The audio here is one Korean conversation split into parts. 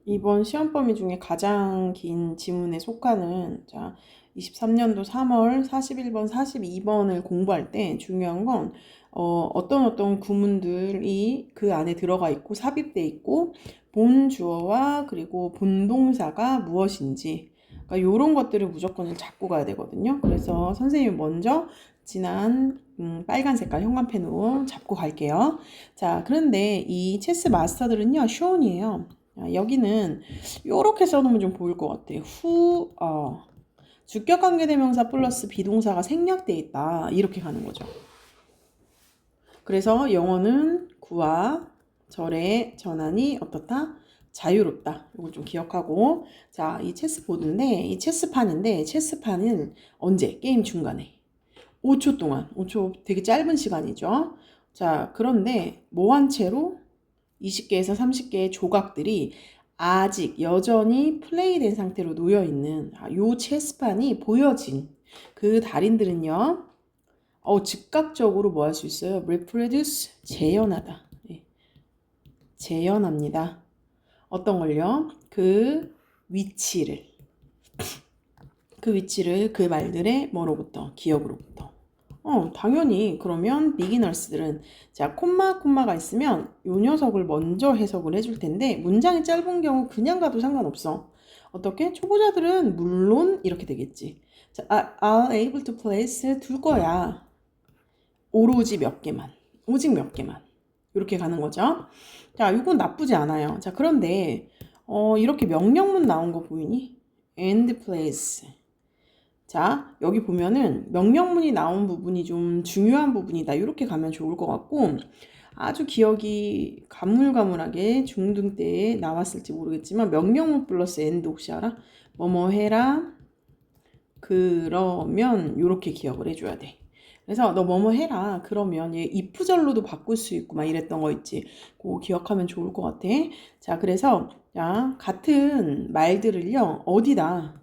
이번 시험 범위 중에 가장 긴 지문에 속하는 23년도 3월 41번, 42번을 공부할 때 중요한 건 어떤 구문들이 그 안에 들어가 있고 삽입돼 있고 본 주어와 그리고 본 동사가 무엇인지 그러니까 이런 것들을 무조건 잡고 가야 되거든요. 그래서 선생님이 먼저 진한 빨간 색깔 형광펜으로 잡고 갈게요. 자, 그런데 이 체스 마스터들은요, 쇼온이에요. 여기는 이렇게 써놓으면 좀 보일 것 같아요. 주격 관계대명사 플러스 비동사가 생략되어 있다. 이렇게 가는 거죠. 그래서 영어는 구와 절의 전환이 어떻다? 자유롭다. 이걸 좀 기억하고. 자, 이 체스보드인데, 이 체스판인데, 체스판은 언제? 게임 중간에. 5초 동안. 5초 되게 짧은 시간이죠. 자, 그런데 모한 채로 20개에서 30개의 조각들이 아직 여전히 플레이된 상태로 놓여있는 요 체스판이 보여진 그 달인들은요. 즉각적으로 뭐 할 수 있어요? reproduce, 재현하다. 예, 재현합니다. 어떤 걸요? 그 위치를 그 말들의 뭐로부터? 기억으로부터. 당연히 그러면 비기너스들은 자 콤마가 있으면 요 녀석을 먼저 해석을 해줄 텐데 문장이 짧은 경우 그냥 가도 상관없어. 어떻게? 초보자들은 물론 이렇게 되겠지. 자, I'll able to place 둘 거야. 오로지 몇 개만. 오직 몇 개만. 이렇게 가는 거죠. 자, 이건 나쁘지 않아요. 자, 그런데 이렇게 명령문 나온 거 보이니? and place. 자, 여기 보면은 명령문이 나온 부분이 좀 중요한 부분이다. 이렇게 가면 좋을 것 같고 아주 기억이 가물가물하게 중등 때에 나왔을지 모르겠지만 명령문 플러스 and 혹시 알아? 뭐뭐 해라 그러면 이렇게 기억을 해줘야 돼. 그래서 너 뭐뭐 해라 그러면 얘 if절로도 바꿀 수 있고 막 이랬던 거 있지. 그거 기억하면 좋을 것 같아. 자, 그래서 자, 같은 말들을요 어디다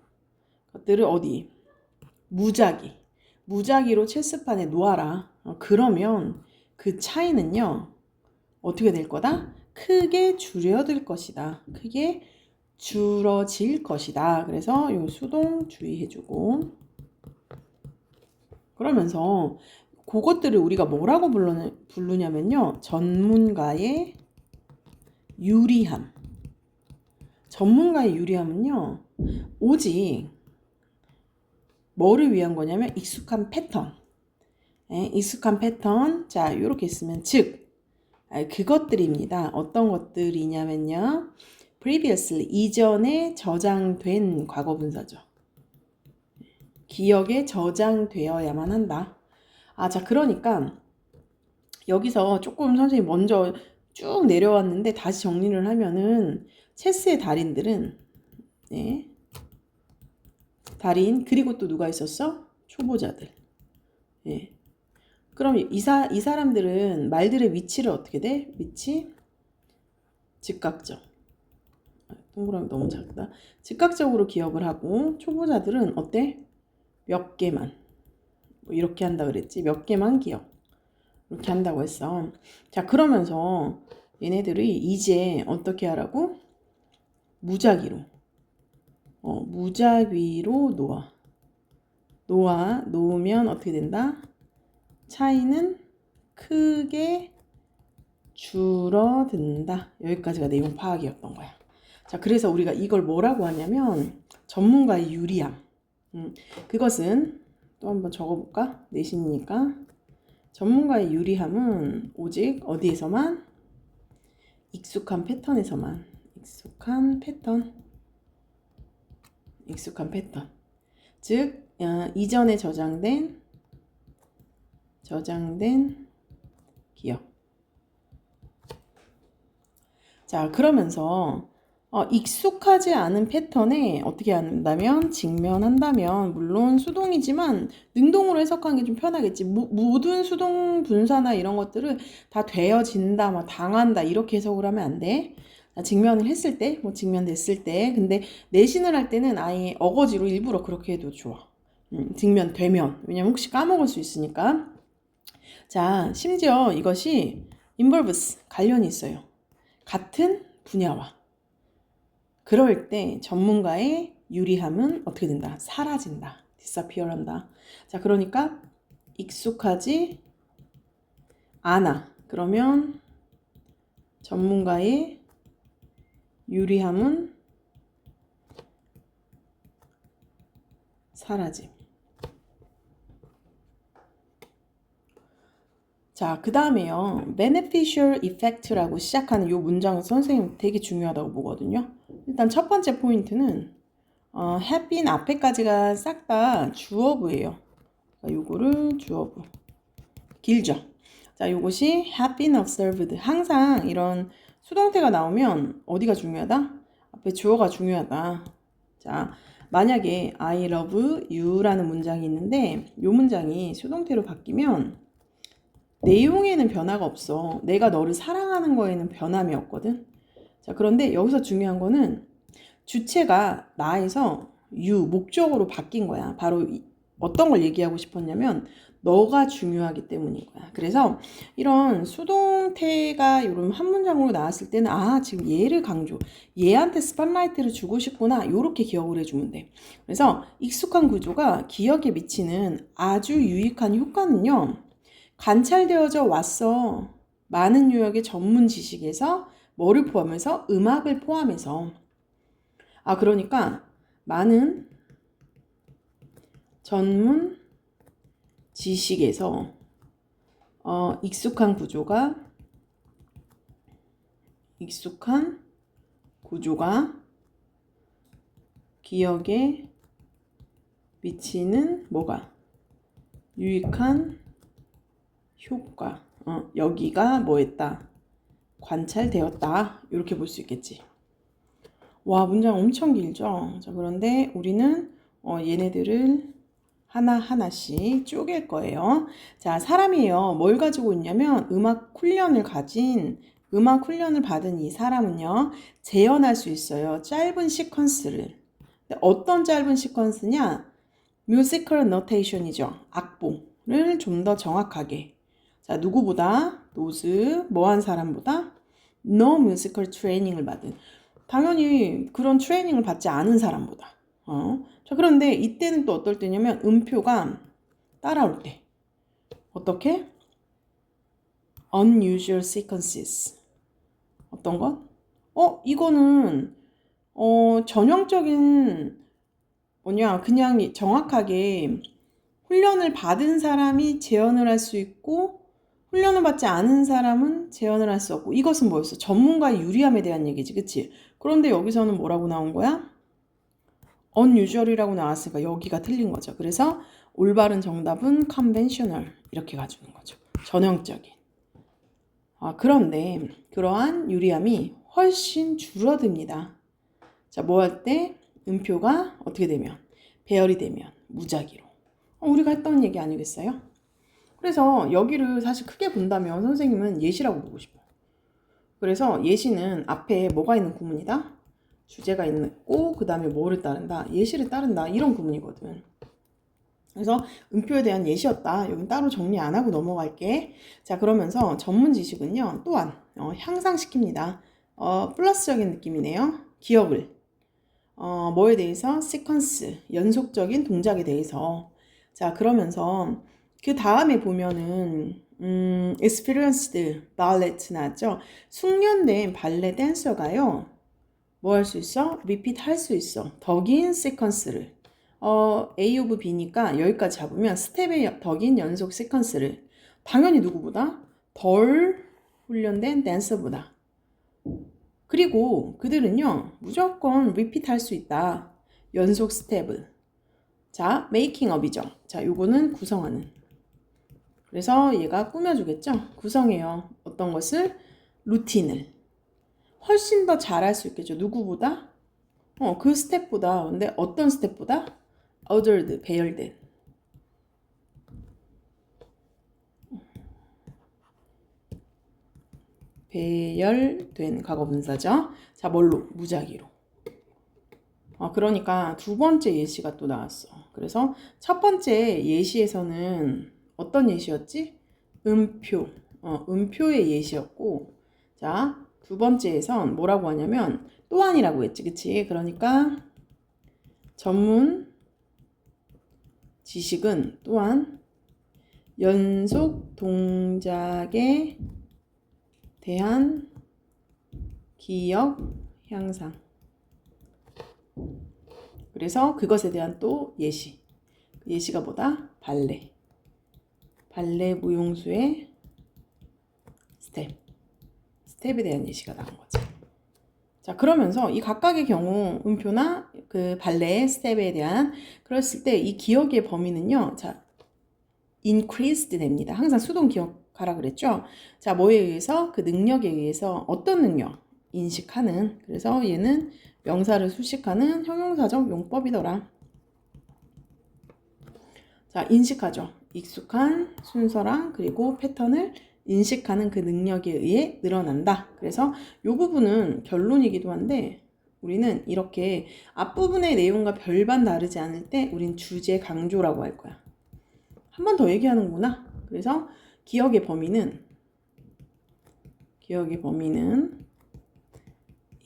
것들을 어디 무작위로 체스판에 놓아라. 그러면 그 차이는요 어떻게 될 거다? 크게 줄어들 것이다. 크게 줄어질 것이다. 그래서 요 수동 주의해주고 그러면서 그것들을 우리가 뭐라고 부르냐면요. 전문가의 유리함. 전문가의 유리함은요. 오직 뭐를 위한 거냐면 익숙한 패턴. 익숙한 패턴. 자, 이렇게 있으면 즉 그것들입니다. 어떤 것들이냐면요. previously 이전에 저장된 과거분사죠. 기억에 저장되어야만 한다. 자, 그러니까 여기서 조금 선생님 먼저 쭉 내려왔는데 다시 정리를 하면은 체스의 달인들은 네, 달인 그리고 또 누가 있었어? 초보자들. 네. 그럼 이 사람들은 말들의 위치를 어떻게 돼? 위치 즉각적. 동그라미 너무 작다. 즉각적으로 기억을 하고 초보자들은 어때? 몇 개만. 뭐 이렇게 한다 그랬지. 몇 개만 기억. 이렇게 한다고 했어. 자, 그러면서 얘네들이 이제 어떻게 하라고? 무작위로. 무작위로 놓으면 어떻게 된다? 차이는 크게 줄어든다. 여기까지가 내용 파악이었던 거야. 자, 그래서 우리가 이걸 뭐라고 하냐면 전문가의 유리함. 그것은 또 한번 적어볼까? 내신이니까. 전문가의 유리함은 오직 어디에서만? 익숙한 패턴에서만. 익숙한 패턴. 즉 이전에 저장된 기억. 자, 그러면서 익숙하지 않은 패턴에 어떻게 한다면 직면한다면 물론 수동이지만 능동으로 해석하는 게 좀 편하겠지. 모든 수동 분사나 이런 것들은 다 되어진다, 막 당한다 이렇게 해석을 하면 안 돼. 직면을 했을 때, 뭐 직면됐을 때. 근데 내신을 할 때는 아예 어거지로 일부러 그렇게 해도 좋아. 직면되면. 왜냐면 혹시 까먹을 수 있으니까. 자, 심지어 이것이 involves 관련이 있어요. 같은 분야와. 그럴 때 전문가의 유리함은 어떻게 된다? 사라진다. disappear 한다. 자, 그러니까 익숙하지 않아. 그러면 전문가의 유리함은 사라짐. 자, 그 다음에요. beneficial effect라고 시작하는 이 문장은 선생님 되게 중요하다고 보거든요. 일단 첫 번째 포인트는 happy는 앞에까지가 싹 다 주어부예요. 요거를 주어부. 길죠. 자, 요것이 have been observed. 항상 이런 수동태가 나오면 어디가 중요하다? 앞에 주어가 중요하다. 자, 만약에 I love you라는 문장이 있는데 이 문장이 수동태로 바뀌면 내용에는 변화가 없어. 내가 너를 사랑하는 거에는 변함이 없거든. 자, 그런데 여기서 중요한 거는 주체가 나에서 you, 목적으로 바뀐 거야. 바로 어떤 걸 얘기하고 싶었냐면 너가 중요하기 때문인 거야. 그래서 이런 수동태가 이런 한 문장으로 나왔을 때는 지금 얘를 강조, 얘한테 스팟라이트를 주고 싶구나, 이렇게 기억을 해주면 돼. 그래서 익숙한 구조가 기억에 미치는 아주 유익한 효과는요, 관찰되어져 왔어. 많은 유형의 전문 지식에서 뭐를 포함해서? 음악을 포함해서. 그러니까 많은 전문 지식에서 익숙한 구조가 기억에 미치는 뭐가? 유익한 효과. 여기가 뭐했다? 관찰되었다. 이렇게 볼 수 있겠지. 와, 문장 엄청 길죠? 자, 그런데 우리는 얘네들을 하나하나씩 쪼갤 거예요. 자, 사람이에요. 뭘 가지고 있냐면 음악 훈련을 받은 이 사람은요, 재현할 수 있어요. 짧은 시퀀스를. 어떤 짧은 시퀀스냐? 뮤지컬 노테이션이죠. 악보를 좀 더 정확하게. 자, 누구보다? those, 뭐한 사람보다? no musical training을 받은. 당연히 그런 트레이닝을 받지 않은 사람보다. 자, 그런데 이때는 또 어떨 때냐면 음표가 따라올 때. 어떻게? unusual sequences. 어떤 것? 이거는 전형적인 그냥 정확하게 훈련을 받은 사람이 재현을 할 수 있고 훈련을 받지 않은 사람은 재현을 할 수 없고, 이것은 뭐였어? 전문가의 유리함에 대한 얘기지, 그치? 그런데 여기서는 뭐라고 나온 거야? unusual이라고 나왔으니까 여기가 틀린 거죠. 그래서 올바른 정답은 conventional 이렇게 가주는 거죠. 전형적인. 그런데 그러한 유리함이 훨씬 줄어듭니다. 자, 뭐 할 때? 음표가 어떻게 되면? 배열이 되면 무작위로. 우리가 했던 얘기 아니겠어요? 그래서 여기를 사실 크게 본다면 선생님은 예시라고 보고 싶어. 그래서 예시는 앞에 뭐가 있는 구문이다? 주제가 있고 그 다음에 뭐를 따른다? 예시를 따른다. 이런 구문이거든. 그래서 음표에 대한 예시였다. 여긴 따로 정리 안 하고 넘어갈게. 자, 그러면서 전문 지식은요, 또한 향상시킵니다. 플러스적인 느낌이네요. 기억을. 뭐에 대해서? 시퀀스, 연속적인 동작에 대해서. 자, 그러면서 그 다음에 보면은 experienced ballet 나왔죠? 숙련된 발레 댄서가요, 뭐 할 수 있어? repeat 할 수 있어. 더 긴 시퀀스를. A of B니까 여기까지 잡으면 스텝의 더 긴 연속 시퀀스를. 당연히 누구보다? 덜 훈련된 댄서보다. 그리고 그들은요, 무조건 repeat 할 수 있다. 연속 스텝을. 자, making up이죠. 자, 요거는 구성하는. 그래서 얘가 꾸며주겠죠? 구성해요. 어떤 것을? 루틴을. 훨씬 더 잘할 수 있겠죠. 누구보다? 그 스텝보다. 근데 어떤 스텝보다? ordered, 배열된. 배열된 과거분사죠. 자, 뭘로? 무작위로. 그러니까 두 번째 예시가 또 나왔어. 그래서 첫 번째 예시에서는 어떤 예시였지? 음표의 예시였고, 자, 두 번째에선 뭐라고 하냐면 또한이라고 했지, 그치? 그러니까 전문 지식은 또한 연속 동작에 대한 기억 향상. 그래서 그것에 대한 또 예시. 예시가 뭐다? 발레. 발레 무용수의 스텝. 스텝에 대한 예시가 나온 거지. 자, 그러면서 이 각각의 경우 음표나 그 발레 스텝에 대한 그랬을 때 이 기억의 범위는요. 자, increased 됩니다. 항상 수동 기억하라 그랬죠. 자, 뭐에 의해서? 그 능력에 의해서 어떤 능력? 인식하는. 그래서 얘는 명사를 수식하는 형용사적 용법이더라. 자, 인식하죠. 익숙한 순서랑 그리고 패턴을 인식하는 그 능력에 의해 늘어난다. 그래서 이 부분은 결론이기도 한데 우리는 이렇게 앞부분의 내용과 별반 다르지 않을 때 우린 주제 강조라고 할 거야. 한 번 더 얘기하는구나. 그래서 기억의 범위는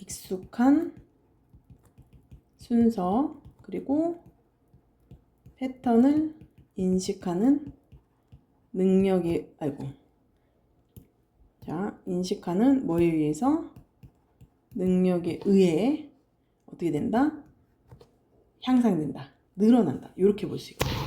익숙한 순서 그리고 패턴을 인식하는 능력에 자, 인식하는 뭐에 의해서? 능력에 의해 어떻게 된다? 향상된다. 늘어난다. 이렇게 볼 수 있고.